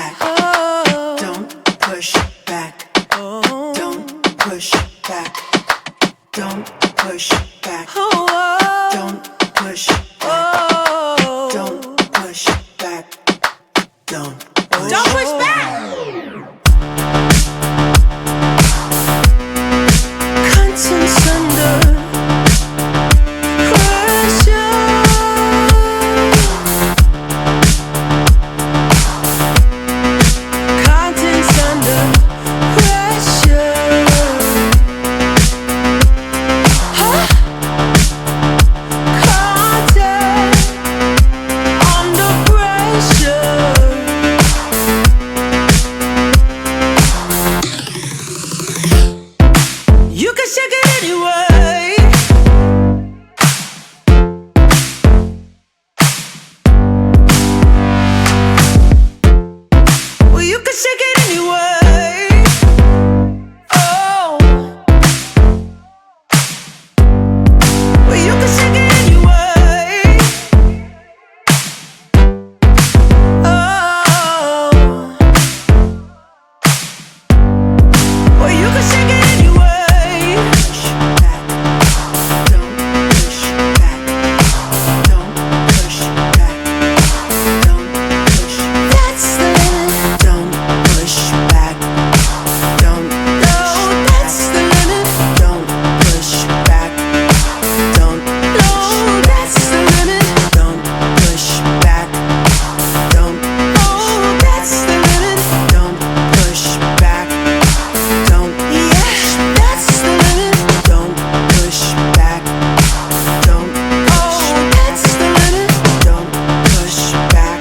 back. Don't push back. Don't push back. Don't push back. Don't push back. Don't push back. Don't push back. Contents under pressure. Contents under pressure. Huh? Content under pressure. You can shake it anyway. Well, you can shake it anyway. Oh. Well, you can shake it anyway. Oh. Well, you can shake it anyway. Push back. Don't push back. Don't push back. Don't push. That's the limit. Don't push back. Don't. No, that's the limit. Don't push back. Don't. No, that's the limit. Don't push back. Don't. Oh, that's the limit. Don't push back. Don't. Yeah, that's the limit. Don't push back. Don't. Oh, that's the limit. Don't push back.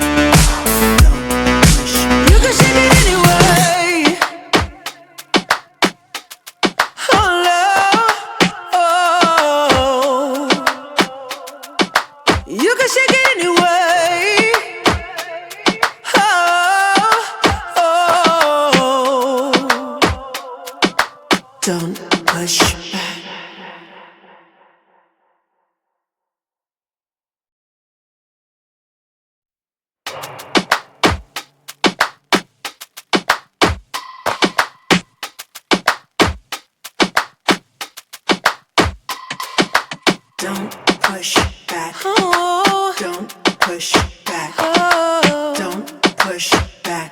Don't push. You can shake it anyway. Oh, love. Oh. You can shake it anyway. Oh. Don't push back. Don't push back. Don't push back. Don't push back.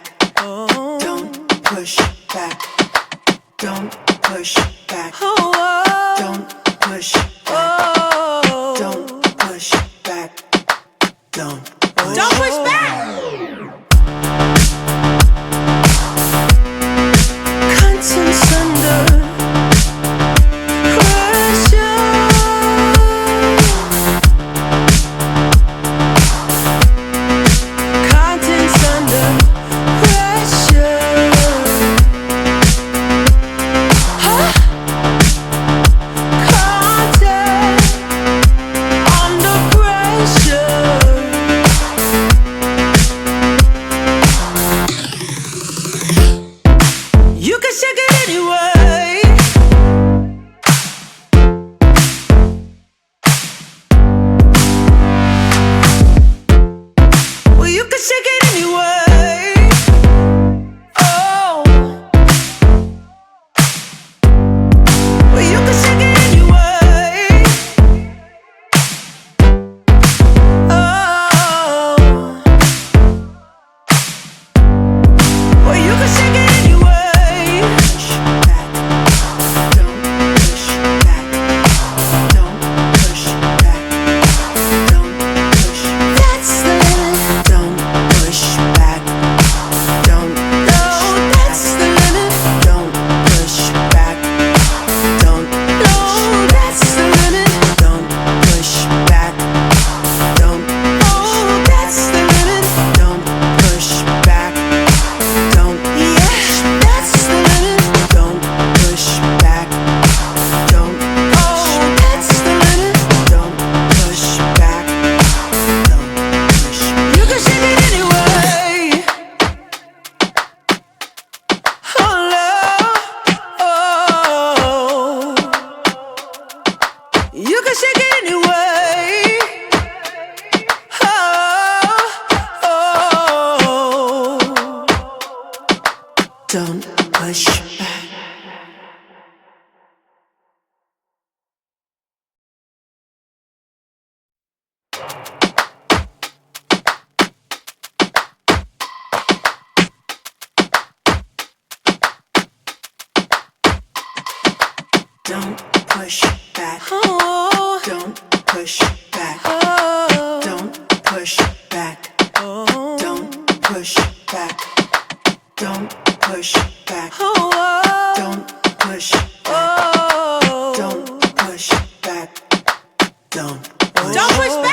Don't push back. Don't push back. Don't push back. Don't push back. Oh. Don't push back. Oh. Don't push back. Oh. Don't push back. Don't push back. Oh. Don't push back. Oh. Don't push back. Don't push back.